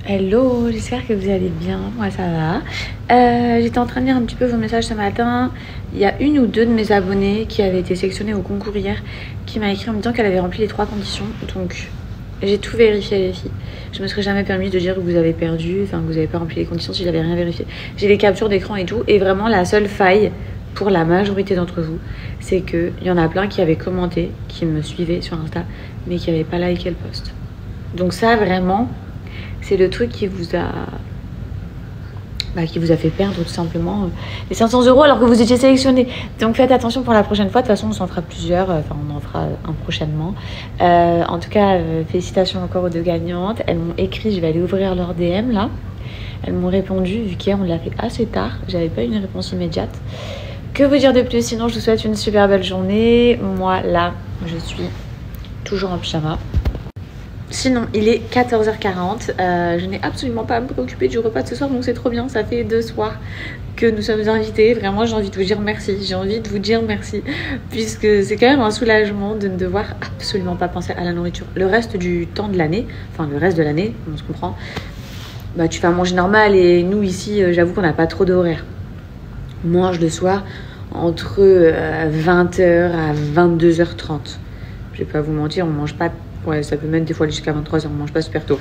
Hello, j'espère que vous allez bien. Moi, ça va. J'étais en train de lire un petit peu vos messages ce matin. Il y a une ou deux de mes abonnés qui avaient été sélectionnées au concours hier qui m'a écrit en me disant qu'elle avait rempli les 3 conditions. Donc, j'ai tout vérifié, les filles. Je me serais jamais permis de dire que vous avez perdu, enfin, que vous n'avez pas rempli les conditions si je n'avais rien vérifié. J'ai les captures d'écran et tout. Et vraiment, la seule faille pour la majorité d'entre vous, c'est qu'il y en a plein qui avaient commenté, qui me suivaient sur Insta, mais qui n'avaient pas liké le post. Donc, ça, vraiment. C'est le truc qui vous a fait perdre tout simplement les 500 € alors que vous étiez sélectionné. Donc faites attention pour la prochaine fois. De toute façon, on s'en fera plusieurs. Enfin, on en fera un prochainement. En tout cas, félicitations encore aux 2 gagnantes. Elles m'ont écrit, je vais aller ouvrir leur DM là. Elles m'ont répondu, vu qu'hier on l'a fait assez tard. J'avais pas eu une réponse immédiate. Que vous dire de plus? Sinon, je vous souhaite une super belle journée. Moi, là, je suis toujours en pyjama. Sinon, il est 14h40. Je n'ai absolument pas à me préoccuper du repas de ce soir, donc c'est trop bien. Ça fait 2 soirs que nous sommes invités. Vraiment, j'ai envie de vous dire merci. Puisque c'est quand même un soulagement de ne devoir absolument pas penser à la nourriture. Le reste du temps de l'année, enfin le reste de l'année, on se comprend, bah, tu fais à manger normal. Et nous, ici, j'avoue qu'on n'a pas trop d'horaire. On mange le soir entre 20h à 22h30. Je vais pas vous mentir, on mange pas. Ouais, ça peut même des fois aller jusqu'à 23h, on mange pas super tôt.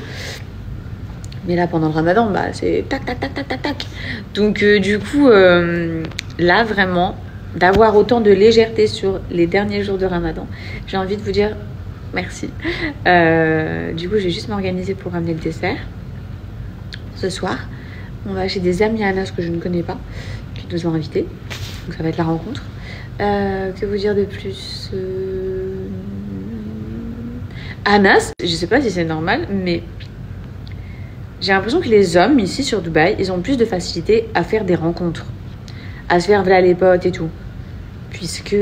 Mais là, pendant le ramadan, bah, c'est tac, tac, tac, tac, tac, tac. Donc, du coup, là, vraiment, d'avoir autant de légèreté sur les derniers jours de ramadan, j'ai envie de vous dire merci. Du coup, je vais juste m'organiser pour ramener le dessert. Ce soir, on va chez des amis à Anas que je ne connais pas, qui nous ont invités. Donc, ça va être la rencontre. Que vous dire de plus Anas, je sais pas si c'est normal, mais j'ai l'impression que les hommes ici sur Dubaï, ils ont plus de facilité à faire des rencontres, à se faire voilà les potes et tout. Puisque.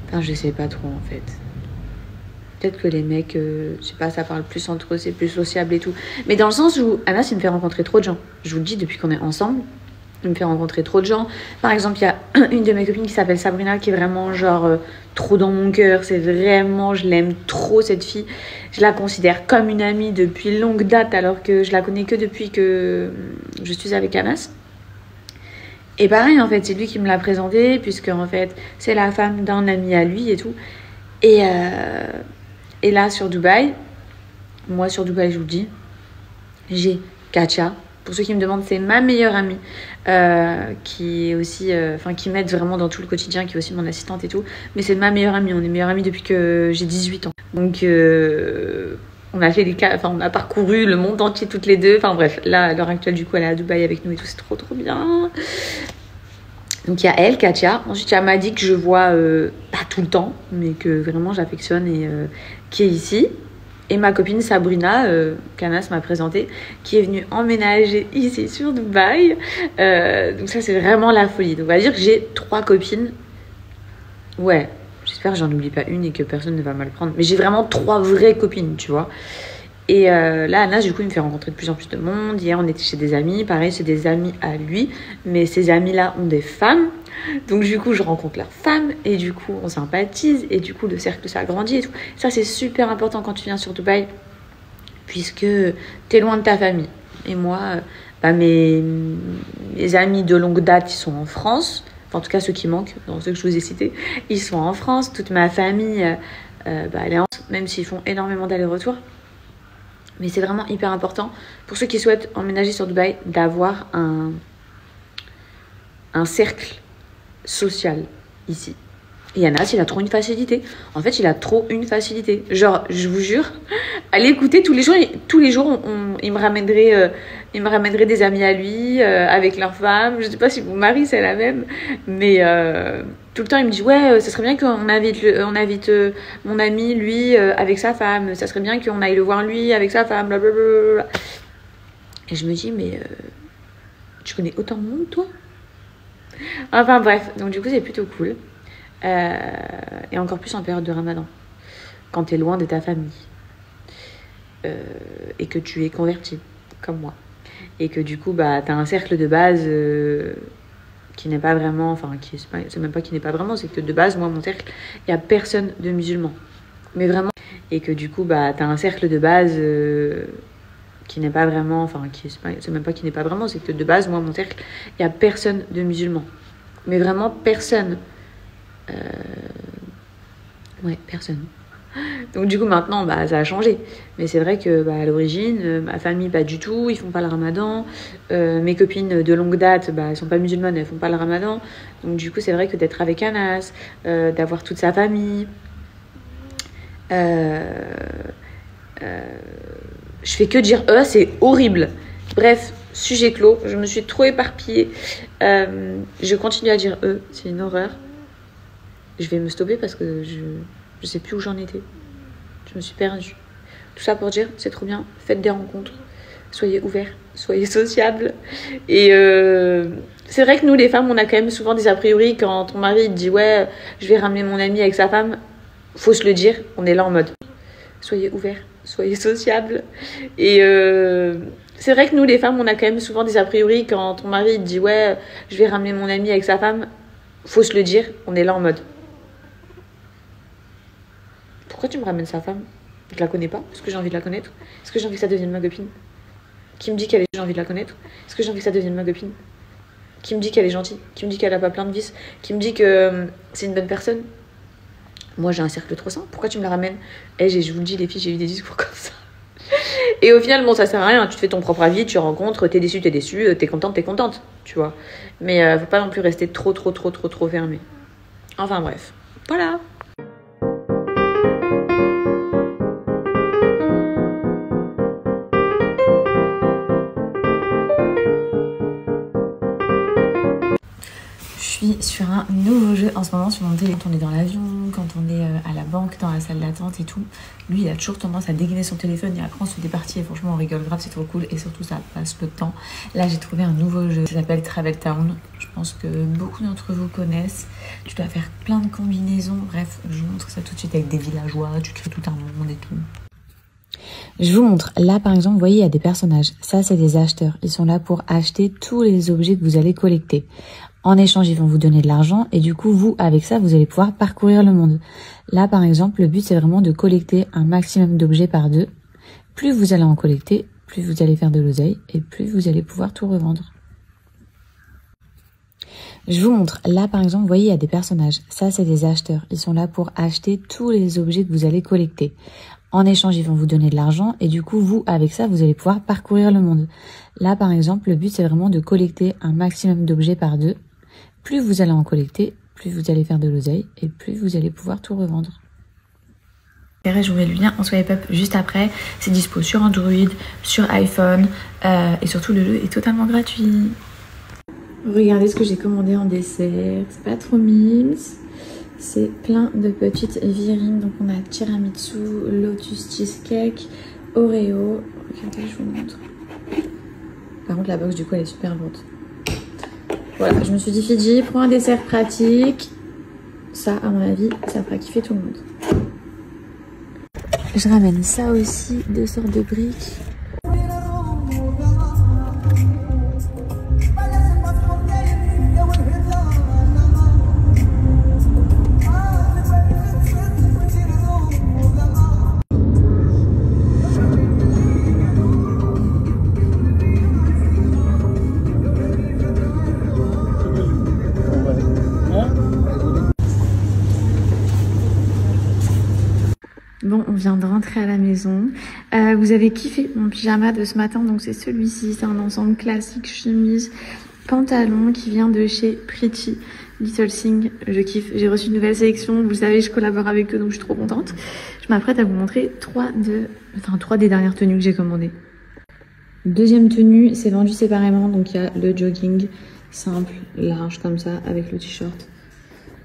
Enfin, je sais pas trop en fait. Peut-être que les mecs, je sais pas, ça parle plus entre eux, c'est plus sociable et tout. Mais dans le sens où Anas, il me fait rencontrer trop de gens. Je vous le dis, depuis qu'on est ensemble, il me fait rencontrer trop de gens. Par exemple, il y a une de mes copines qui s'appelle Sabrina, qui est vraiment genre trop dans mon cœur. C'est vraiment, je l'aime trop cette fille. Je la considère comme une amie depuis longue date, alors que je la connais que depuis que je suis avec Anas. Et pareil, en fait, c'est lui qui me l'a présentée, puisque en fait, c'est la femme d'un ami à lui et tout. Et là, sur Dubaï, moi sur Dubaï, je vous le dis, j'ai Katia. Pour ceux qui me demandent, c'est ma meilleure amie qui est aussi, qui m'aide vraiment dans tout le quotidien, qui est aussi mon assistante et tout. Mais c'est ma meilleure amie. On est meilleure amie depuis que j'ai 18 ans. Donc, on a fait on a parcouru le monde entier toutes les deux. Enfin bref, là, à l'heure actuelle, du coup, elle est à Dubaï avec nous et tout. C'est trop, trop bien. Donc, il y a elle, Katia. Ensuite, il y a Madi que je vois pas tout le temps, mais que vraiment j'affectionne et qui est ici. Et ma copine Sabrina, qu'Anas m'a présentée, qui est venue emménager ici sur Dubaï. Donc ça, c'est vraiment la folie. Donc on va dire que j'ai 3 copines. Ouais, j'espère que j'en oublie pas une et que personne ne va mal prendre. Mais j'ai vraiment 3 vraies copines, tu vois. Et là, Anas, du coup, il me fait rencontrer de plus en plus de monde. Hier, on était chez des amis. Pareil, c'est des amis à lui. Mais ces amis-là ont des femmes. Donc, du coup, je rencontre leurs femmes. Et du coup, on sympathise. Et du coup, le cercle s'agrandit et tout. Ça, c'est super important quand tu viens sur Dubaï. Puisque t'es loin de ta famille. Et moi, mes amis de longue date, ils sont en France. Enfin, en tout cas, ceux qui manquent, dans ceux que je vous ai cités, ils sont en France. Toute ma famille, elle est en France. Même s'ils font énormément d'allers-retours. Mais c'est vraiment hyper important pour ceux qui souhaitent emménager sur Dubaï d'avoir un cercle social ici. Et Anas, il a trop une facilité. En fait, il a trop une facilité. Genre, je vous jure, allez écouter tous les jours, il me ramènerait des amis à lui avec leurs femmes. Je sais pas si mon mari c'est la même, mais tout le temps il me dit ouais, ça serait bien qu'on invite mon ami lui avec sa femme. Ça serait bien qu'on aille le voir lui avec sa femme. Blablabla. Et je me dis mais tu connais autant de monde toi? Enfin bref, donc du coup c'est plutôt cool. Et encore plus en période de ramadan, quand tu es loin de ta famille et que tu es converti comme moi et que du coup bah, tu as un cercle de base qui n'est pas vraiment, c'est même pas qui n'est pas vraiment, c'est que de base moi mon cercle, il n'y a personne de musulman, mais vraiment. et que du coup, bah, t'as un cercle de base qui n'est pas vraiment, enfin, c'est même pas qui n'est pas vraiment, c'est que de base, moi, mon cercle, il n'y a personne de musulman. Mais vraiment personne. Ouais, personne. Donc du coup maintenant bah, ça a changé. Mais c'est vrai que bah, à l'origine, ma famille pas du tout, ils font pas le ramadan. Mes copines de longue date, bah, elles sont pas musulmanes, elles font pas le ramadan. Donc du coup c'est vrai que d'être avec Anas, d'avoir toute sa famille, je fais que dire c'est horrible. Bref, sujet clos, je me suis trop éparpillée. Je continue à dire c'est une horreur. Je vais me stopper parce que je sais plus où j'en étais. Je me suis perdue. Tout ça pour dire, c'est trop bien. Faites des rencontres. Soyez ouverts. Soyez sociables. Et c'est vrai que nous, les femmes, on a quand même souvent des a priori quand ton mari dit « Ouais, je vais ramener mon ami avec sa femme ». Faut se le dire. On est là en mode « Soyez ouverts. Soyez sociables. » Et c'est vrai que nous, les femmes, on a quand même souvent des a priori quand ton mari dit « Ouais, je vais ramener mon ami avec sa femme ». Faut se le dire. On est là en mode pourquoi tu me ramènes sa femme? Je la connais pas. Est-ce que j'ai envie de la connaître? Est-ce que j'ai envie que ça devienne ma copine? Qui me dit qu'elle est... J'ai envie de la connaître? Est-ce que j'ai envie que ça devienne ma copine? Qui me dit qu'elle est gentille? Qui me dit qu'elle a pas plein de vices? Qui me dit que c'est une bonne personne? Moi, j'ai un cercle trop sain. Pourquoi tu me la ramènes? Je vous le dis, les filles, j'ai eu des discours comme ça. Et au final, bon, ça sert à rien. Tu te fais ton propre avis, tu rencontres, t'es déçu, t'es contente, tu vois. Mais faut pas non plus rester trop fermé. Enfin bref. Voilà. Je suis sur un nouveau jeu en ce moment sur mon téléphone. Quand on est dans l'avion, quand on est à la banque, dans la salle d'attente et tout. Lui, il a toujours tendance à dégainer son téléphone et après on se fait des parties et franchement on rigole grave, c'est trop cool et surtout ça passe le temps. Là, j'ai trouvé un nouveau jeu, ça s'appelle Travel Town. Je pense que beaucoup d'entre vous connaissent. Tu dois faire plein de combinaisons. Bref, je vous montre ça tout de suite avec des villageois, tu crées tout un monde et tout. Je vous montre, là par exemple, vous voyez, il y a des personnages. Ça, c'est des acheteurs. Ils sont là pour acheter tous les objets que vous allez collecter. En échange, ils vont vous donner de l'argent et du coup, vous, avec ça, vous allez pouvoir parcourir le monde. Là, par exemple, le but, c'est vraiment de collecter un maximum d'objets par deux. Plus vous allez en collecter, plus vous allez faire de l'oseille et plus vous allez pouvoir tout revendre. Je vous montre, là par exemple, vous voyez, il y a des personnages. Ça, c'est des acheteurs. Ils sont là pour acheter tous les objets que vous allez collecter. En échange, ils vont vous donner de l'argent et du coup, vous, avec ça, vous allez pouvoir parcourir le monde. Là, par exemple, le but, c'est vraiment de collecter un maximum d'objets par deux. Plus vous allez en collecter, plus vous allez faire de l'oseille et plus vous allez pouvoir tout revendre. Je vous mets le lien en swipe up juste après. C'est dispo sur Android, sur iPhone et surtout le jeu est totalement gratuit. Regardez ce que j'ai commandé en dessert. C'est pas trop mimes. C'est plein de petites virines. Donc on a tiramisu, lotus cheesecake, Oreo. Regardez, je vous montre. Par contre la box du coup elle est super lourde. Voilà, je me suis dit Fidji, prends un dessert pratique. Ça, à mon avis, ça fera kiffer tout le monde. Je ramène ça aussi, 2 sortes de briques. Bon, on vient de rentrer à la maison. Vous avez kiffé mon pyjama de ce matin, donc c'est celui-ci. C'est un ensemble classique, chemise, pantalon qui vient de chez Pretty Little Thing. Je kiffe. J'ai reçu une nouvelle sélection. Vous le savez, je collabore avec eux, donc je suis trop contente. Je m'apprête à vous montrer 3 des dernières tenues que j'ai commandées. Deuxième tenue, c'est vendu séparément. Donc il y a le jogging simple, large comme ça, avec le t-shirt.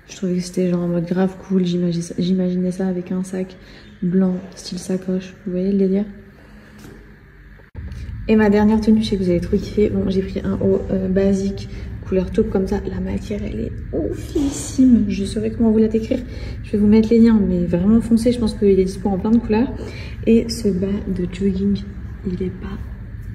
Je trouvais que c'était genre en mode grave cool. J'imaginais ça avec un sac blanc, style sacoche. Vous voyez le délire? Et ma dernière tenue, je sais que vous avez trop kiffé. Bon, j'ai pris un haut basique, couleur taupe comme ça. La matière, elle est oufissime. Je saurais comment vous la décrire. Je vais vous mettre les liens, mais vraiment foncé. Je pense qu'il est dispo en plein de couleurs. Et ce bas de jogging, il est pas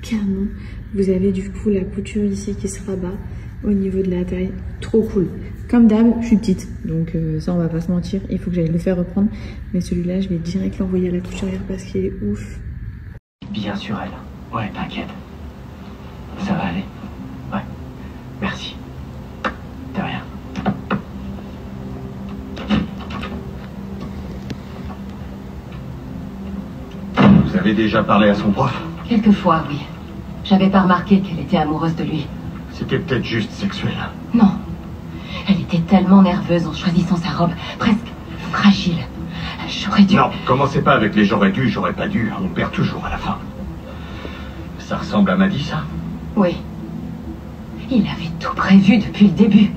canon. Vous avez du coup la couture ici qui se rabat. au niveau de la taille. Trop cool. Comme d'hab, je suis petite, donc ça on va pas se mentir, il faut que j'aille le faire reprendre. Mais celui-là, je vais direct l'envoyer à la couturière parce qu'il est ouf. Bien sûr, elle. Ouais, t'inquiète. Ça va aller. Ouais. Merci. De rien. Vous avez déjà parlé à son prof? Quelquefois, oui. J'avais pas remarqué qu'elle était amoureuse de lui. C'était peut-être juste sexuel. Non. Elle était tellement nerveuse en choisissant sa robe, presque fragile. J'aurais dû... Non, commencez pas avec les j'aurais dû, j'aurais pas dû. On perd toujours à la fin. Ça ressemble à Maddy, ça? Oui. Il avait tout prévu depuis le début.